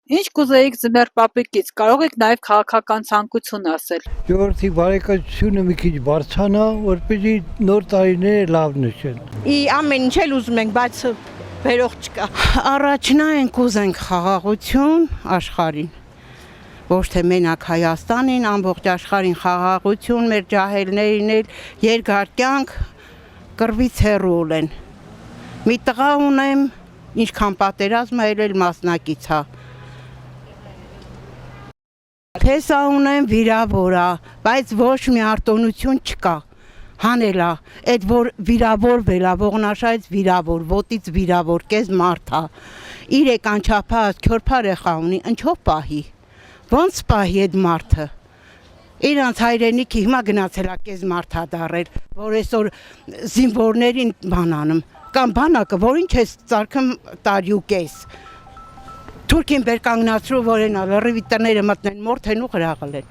Ինչ կուզեիք ձմեռ պապիկից, կարող եք նաև քաղաքական ցանկություն ասել։ Ժողովրդի բարեկեցությունը մի քիչ բարձրանա, որպեսզի նոր տարիները լավ նշեն։ Ամեն ինչ էլ ուզում ենք, բայց վերող չկա։ Առաջնային կուզենք խաղաղություն աշխարհին։ Ոչ թե մենակ Հայաստանին, ամբողջ աշխարհին խաղաղություն, մեր ջահելներին էլ երկար կյանք կռվից հեռու ուլեն։ Մի տղա ունեմ, ինչքան պատերազմը էլ մասնակից է։ Փեսա ունեմ վիրավոր է, բայց ոչ մի արտոնություն չկա։ Հանելա, այդ որ վիրավորվել է, ողնաշայից վիրավոր, ոտից վիրավոր, կես մարդ է։ 3 անչափահաս քյորփար եղա ունի, ինչով պահի։ Ոնց պահի այդ մարդը։ Իրանց հայրենիքի հիմա գնացել է կես մարդ է դարել, որ այսօր զինվորներին բանանում։ Կամ բանակը, որ ինչ է ծարքում տարի ու կես։ Թուրքին բերկանգնացրու, որ են լրիվ տները մտնեն մորթեն ու գրաղել են։